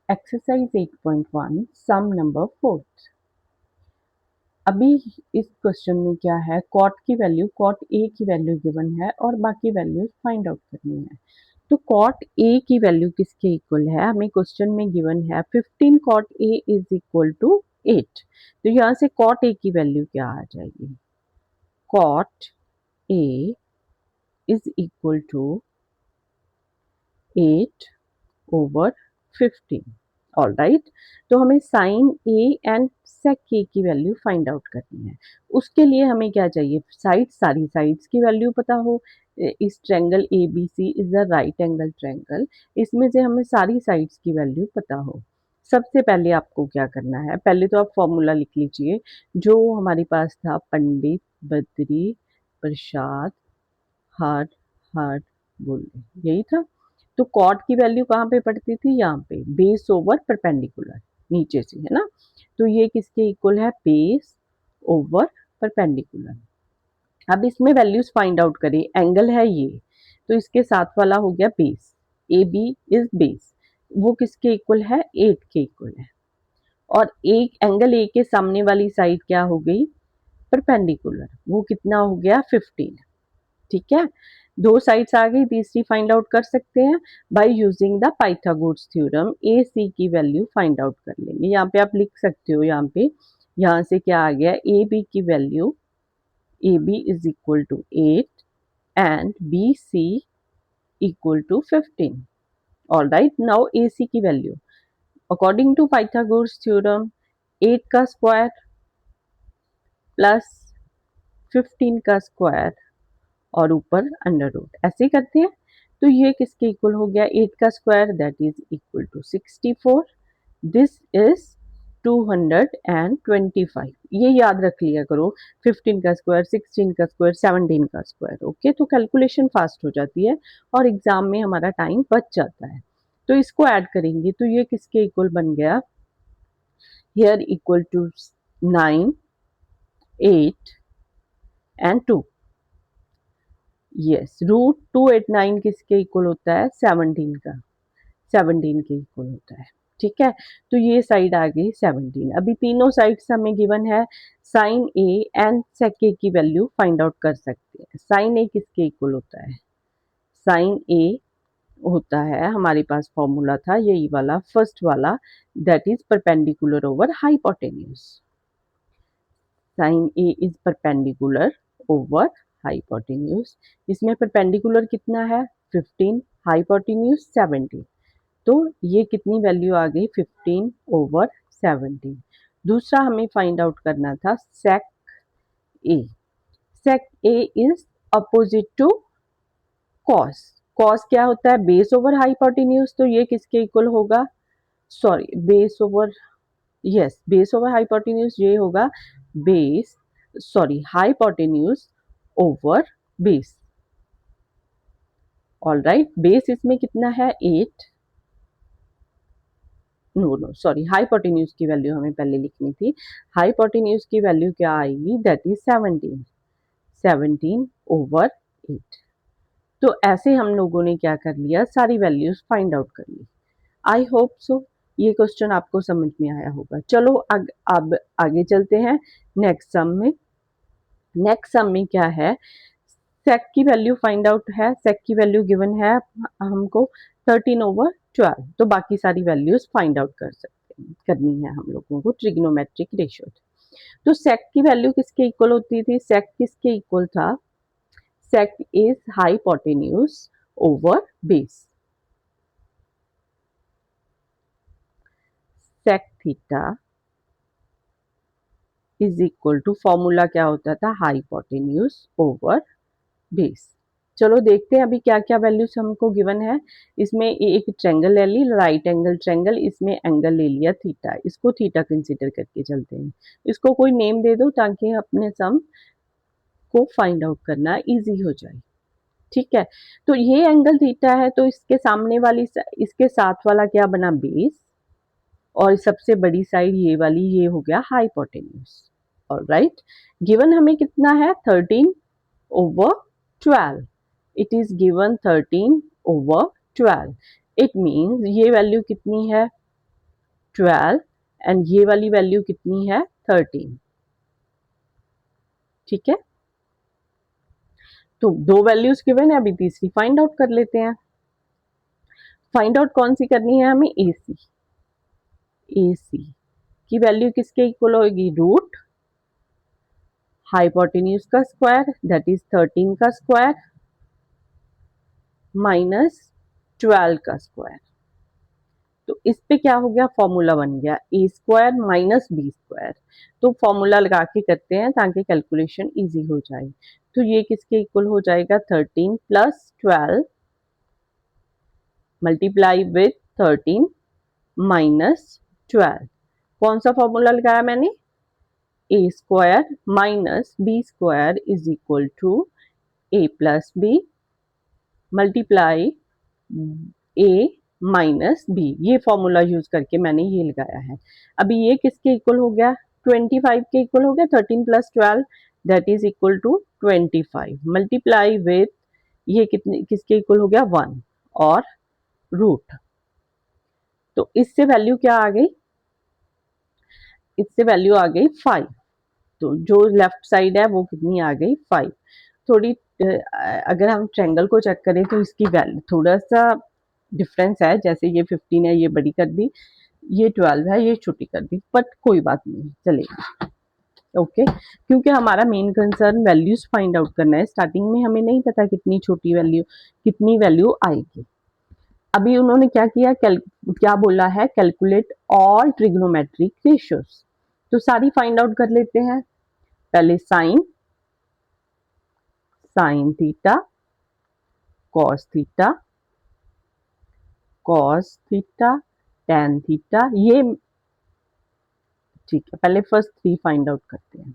Exercise 8.1 सम number 4। अभी इस question में क्या है, कॉट की वैल्यू, कॉट ए की वैल्यू गिवन है और बाकी वैल्यूज फाइंड आउट करनी है। तो कॉट ए की वैल्यू किसके इक्वल है, हमें क्वेश्चन में गिवन है 15 cot A is equal to 8। तो यहाँ से कॉट ए की वैल्यू क्या आ जाएगी, cot A is equal to 8/15। All right, तो हमें साइन ए एंड सेक ए की वैल्यू फाइंड आउट करनी है। उसके लिए हमें क्या चाहिए, साइड, सारी साइड्स की वैल्यू पता हो। इस triangle A B C is the right angle triangle, इसमें से हमें सारी साइड्स की वैल्यू पता हो। सबसे पहले आपको क्या करना है, पहले तो आप फॉर्मूला लिख लीजिए जो हमारे पास था, पंडित बद्री प्रसाद हर हर बोले, यही था। तो कॉट की वैल्यू कहाँ पे पड़ती थी, यहाँ पे, बेस ओवर परपेंडिकुलर, नीचे से, है ना। तो ये किसके इक्वल है, बेस ओवर परपेंडिकुलर। अब इसमें वैल्यूज फाइंड आउट करें, एंगल है ये, तो इसके साथ वाला हो गया base, A B is base, वो किसके इक्वल है, 8 के इक्वल है। और एक एंगल ए के सामने वाली साइड क्या हो गई, परपेंडिकुलर, वो कितना हो गया, 15। ठीक है, दो साइड्स आ गई, तीसरी फाइंड आउट कर सकते हैं by using the Pythagoras theorem. A C की वैल्यू फाइंड आउट कर लेंगे, यहाँ पे आप लिख सकते हो, यहाँ पे, यहाँ से क्या आ गया, ए बी की value, A B is equal to 8 and B C equal to 15। All right, now A C की value according to Pythagoras theorem, 8 का स्क्वायर प्लस 15 का स्क्वायर और ऊपर अंडर रूट, ऐसे करते हैं। तो ये किसके इक्वल हो गया, 8 का square that is equal to 64, this is 225। ये याद रख लिया करो, 15 का स्क्वायर, 16 का स्क्वायर, 17 का स्क्वायर। ओके, तो कैलकुलेशन फास्ट हो जाती है और एग्जाम में हमारा टाइम बच जाता है। तो इसको ऐड करेंगे तो ये किसके इक्वल बन गया, here equal to 9 8 and 2। Yes, √289 किसके इक्वल होता है, 17 का, 17 के इक्वल होता है। ठीक है, तो ये साइड आ गई 17। अभी तीनों साइड्स हमें गिवन है, साइन ए एंड सेक ए की वैल्यू फाइंड आउट कर सकते हैं। साइन ए किसके इक्वल होता है, साइन ए होता है, हमारे पास फॉर्मूला था यही वाला, फर्स्ट वाला, that is perpendicular over hypotenuse. Sine A is perpendicular over hypotenuse. इसमें परपेंडिकुलर कितना है, 15, हाइपोटेन्यूज 17। तो ये कितनी वैल्यू आ गई, 15/17। दूसरा हमें फाइंड आउट करना था sec A. Sec A is opposite to cos. Cos क्या होता है, बेस ओवर हाइपोटेन्यूज, तो ये किसके इक्वल होगा, sorry, base over, yes, base over hypotenuse, ये होगा base, sorry, hypotenuse over base. All right, base इसमें कितना है, 8, नो नो सॉरी, हाइपोटेन्यूज की वैल्यू हमें पहले लिखनी थी। हाइपोटेन्यूज की वैल्यू क्या आएगी, दैट इज 17, 17/8। तो ऐसे हम लोगों ने क्या कर लिया, सारी वैल्यूज फाइंड आउट कर ली। आई होप सो ये क्वेश्चन आपको समझ में आया होगा। चलो अब आगे चलते हैं नेक्स्ट सम में। नेक्स्ट सम में क्या है, सेक की वैल्यू फाइंड आउट है, सेक की वैल्यू गिवन है हमको 13/12। तो बाकी सारी वैल्यूज फाइंड आउट कर सकते हैं, करनी है हम लोगों को ट्रिग्नोमेट्रिक रेशियो। तो सेक की वैल्यू किसके इक्वल होती थी, सेक किसके इक्वल था, sec is hypotenuse over base. Sec theta is equal to, formula क्या होता था, हाइपोटेन्यूज ओवर बेस। चलो देखते हैं अभी क्या क्या वैल्यूज हमको गिवन है। इसमें एक ट्रायंगल ले ली, राइट एंगल ट्रायंगल, इसमें एंगल ले लिया थीटा, इसको थीटा कंसीडर करके चलते हैं। इसको कोई नेम दे दो ताकि अपने सम को फाइंड आउट करना इजी हो जाए। ठीक है, तो ये एंगल थीटा है, तो इसके सामने वाली, इसके साथ वाला क्या बना, बेस, और सबसे बड़ी साइड ये वाली, ये हो गया हाइपोटेन्यूज। ऑलराइट, गिवन हमें कितना है, 13/12। It is given 13/12। It means ये वैल्यू कितनी है, 12 एंड ये वाली वैल्यू कितनी है 13। ठीक है, तो दो वैल्यूज गिवन है, अभी तीसरी फाइंड आउट कर लेते हैं। फाइंड आउट कौन सी करनी है हमें, ए सी की वैल्यू किसके इक्वल होगी, रूट हाइपोटेन्यूज का स्क्वायर दैट इज 13 का स्क्वायर माइनस 12 का स्क्वायर। तो इस पे क्या हो गया, फॉर्मूला बन गया ए स्क्वायर माइनस बी स्क्वायर। तो फॉर्मूला लगा के करते हैं ताकि कैलकुलेशन इजी हो जाए। तो ये किसके इक्वल हो जाएगा, 13 प्लस 12 मल्टीप्लाई विथ 13 माइनस 12। कौन सा फॉर्मूला लगाया मैंने, A square minus B square is equal to A plus B multiply A minus B. ये फॉर्मूला यूज करके मैंने ये लगाया है। अभी ये किसके इक्वल हो गया, 25 के इक्वल हो गया, 13 plus 12 that is equal to 25 multiply with ये कितने किसके इक्वल हो गया 1 और रूट। तो इससे वैल्यू क्या आ गई, इससे वैल्यू आ गई 5। तो जो लेफ्ट साइड है वो कितनी आ गई 5। थोड़ी अगर हम ट्रायंगल को चेक करें तो इसकी वैल्यू थोड़ा सा डिफरेंस है, जैसे ये 15 है ये बड़ी कर दी, ये 12 है ये छोटी कर दी, बट कोई बात नहीं चलेगा। ओके, क्योंकि हमारा main concern values find out करना है। स्टार्टिंग में हमें नहीं पता कितनी छोटी वैल्यू कितनी वैल्यू आएगी। अभी उन्होंने क्या किया, क्या बोला है, कैलकुलेट ऑल ट्रिग्नोमेट्रिक रेशियोज। तो सारी फाइंड आउट कर लेते हैं। पहले sine theta cos theta cos theta tan theta, ये ठीक है। पहले फर्स्ट 3 फाइंड आउट करते हैं।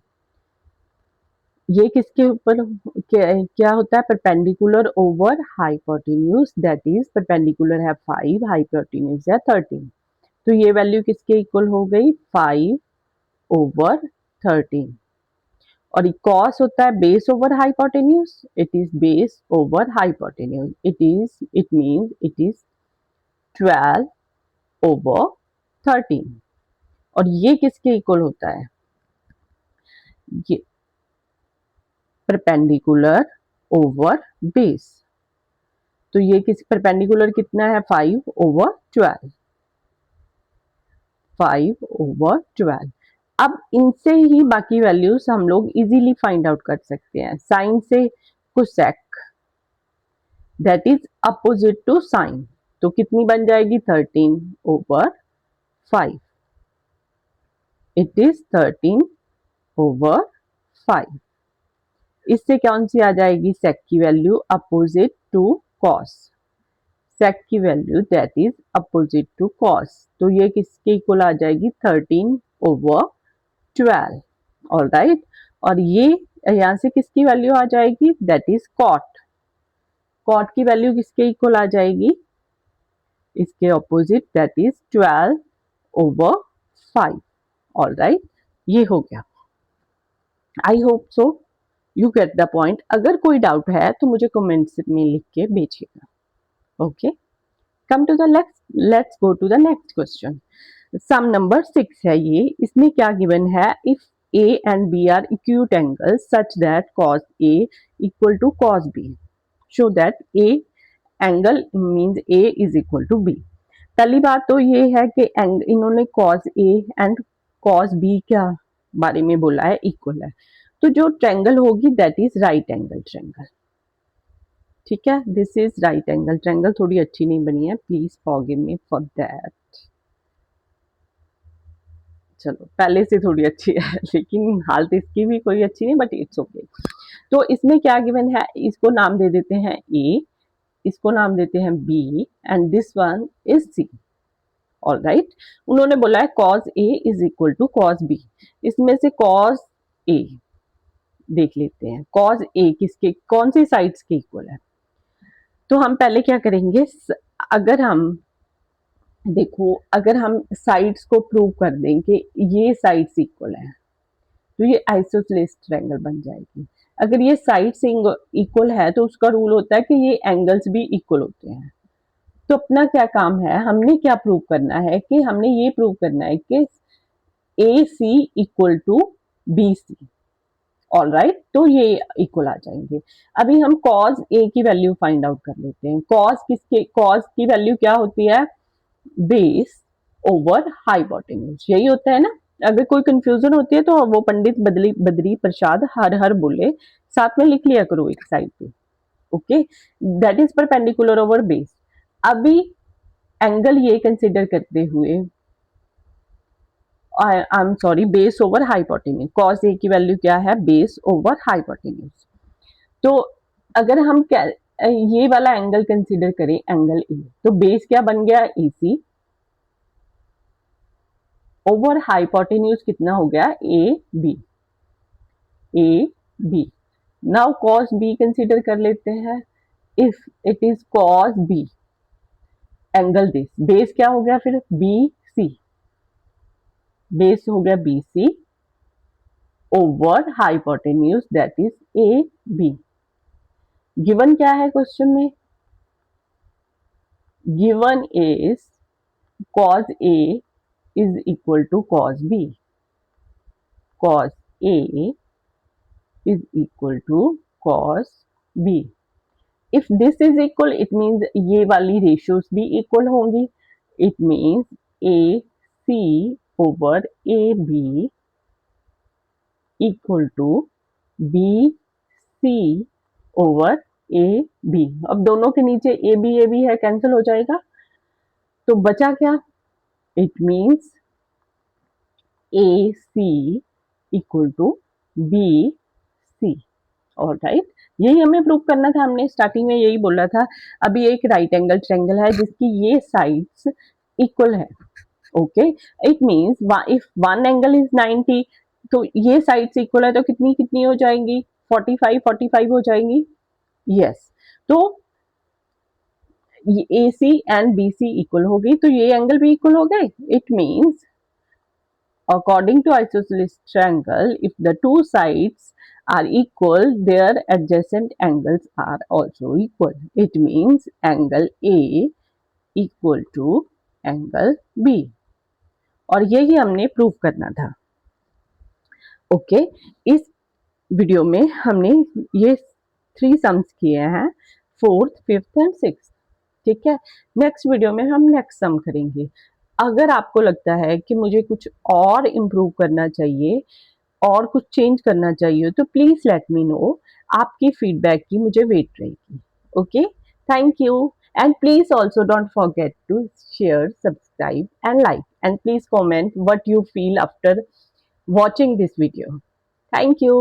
ये किसके ऊपर क्या होता है, perpendicular over hypotenuse that is perpendicular है 5 हाइपोटेन्यूज है 13। तो ये वैल्यू किसके इक्वल हो गई 5 ओवर 13। और कॉस होता है base over hypotenuse, it is base over hypotenuse, it means it is 12 over 13। और ये किसके इक्वल होता है, ये परपेंडिकुलर ओवर बेस। तो ये किस परपेंडिकुलर कितना है 5 ओवर 12, 5 ओवर 12। अब इनसे ही बाकी वैल्यूज हम लोग इजीली फाइंड आउट कर सकते हैं। साइन से cosec that is opposite to sine, तो कितनी बन जाएगी 13 ओवर 5, इट इज 13 ओवर 5। इससे कौन सी आ जाएगी, सेक की value opposite to cos, sec की value that is opposite to cos. तो ये किसके इक्वल आ जाएगी 13 ओवर 12। ऑलराइट, और ये यहां से किसकी वैल्यू आ जाएगी, दैट इज कॉट। कॉट की वैल्यू किसके इक्वल आ जाएगी, इसके opposite that is 12 over 5। Alright, ये हो गया। I hope so you get the point. अगर कोई डाउट है तो मुझे कमेंट्स में लिख के भेजिएगा। Okay, come to the let's go to the next question. Sum number 6 है ये। इसमें क्या गिवन है, if A and B are acute angles such that cos A equal to cos B, show that A angle means A is equal to B. पहली बात तो ये है कि इन्होंने cos A and cos B क्या बारे में बोला है, इक्वल है। तो जो ट्रायंगल होगी that is right angle triangle. ठीक है, this is right angle triangle. थोड़ी अच्छी नहीं बनी है, please forgive me for that. चलो, पहले से थोड़ी अच्छी है लेकिन हालत इसकी भी कोई अच्छी नहीं, बट इट्स ओके। तो इसमें क्या गिवन है, इसको नाम दे देते हैं ए, इसको नाम देते हैं B and this one is C. Alright, उन्होंने बोला है cos A इज इक्वल टू cos B। इसमें से cos A देख लेते हैं, cos A किसके कौन सी साइड्स के इक्वल है। तो हम पहले क्या करेंगे, अगर हम देखो, अगर हम साइड्स को प्रूव कर दें कि ये साइड्स इक्वल है तो ये आइसोसेलेस ट्रायंगल बन जाएगी। अगर ये साइड्स इक्वल है तो उसका रूल होता है कि ये एंगल्स भी इक्वल होते हैं। तो अपना क्या काम है, हमने क्या प्रूव करना है कि हमने ये प्रूव करना है कि A C equal to B C. All right, तो ये इक्वल आ जाएंगे। अभी हम कॉज ए की वैल्यू फाइंड आउट कर लेते हैं। कॉज की वैल्यू क्या होती है, बेस ओवर हाइपोटेन्यूज, यही होता है ना। अगर कोई कंफ्यूजन होती है तो वो पंडित बदली बद्री प्रसाद हर हर बोले, साथ में लिख लिया करो एक साइड पे। Okay, that is perpendicular over base. अभी एंगल ये कंसिडर करते हुए, I am sorry, base over hypotenuse, cos A की वैल्यू क्या है, बेस ओवर हाइपोटेन्यूज। तो अगर हम ये वाला एंगल कंसिडर करें, एंगल ए, तो बेस क्या बन गया, ए सी, ओवर हाइपोटेन्यूज कितना हो गया, A B, A B. Now cos B consider कर लेते हैं। If it is cos B angle this, base क्या हो गया फिर, बी सी, बेस हो गया B C over hypotenuse that is A B. Given क्या है क्वेश्चन में, given is cos A is equal to cos B. Cos A is equal to cos B. If this is equal, it means ये वाली ratios भी equal होंगी. It means AC over AB equal to BC over AB. अब दोनों के नीचे AB है, cancel हो जाएगा, तो बचा क्या, it means AC equal to BC। और राइट, यही हमें प्रूव करना था, हमने स्टार्टिंग में यही बोला था। अभी एक राइट एंगल ट्रायंगल है जिसकी ये साइड्स इक्वल है। Okay, it means if one angle is 90, तो ये साइड्स इक्वल है, तो कितनी कितनी हो जाएंगी, 45 हो जाएंगी। यस, तो ए सी एंड बी सी इक्वल हो गई, तो ये एंगल भी इक्वल हो गए। It means according to isosceles triangle, if the two sides are equal, their adjacent angles are also equal. It means angle A equal to angle B. और यही हमने प्रूव करना था। ओके, इस वीडियो में हमने ये 3 सम्स किए हैं, 4th, 5th एंड 6th। ठीक है, नेक्स्ट वीडियो में हम नेक्स्ट सम करेंगे। अगर आपको लगता है कि मुझे कुछ और इम्प्रूव करना चाहिए और कुछ चेंज करना चाहिए, तो प्लीज लेट मी नो। आपकी फीडबैक की मुझे वेट रहेगी। Okay, thank you, and please also don't forget to share, subscribe and like, and please comment what you feel after watching this video. Thank you.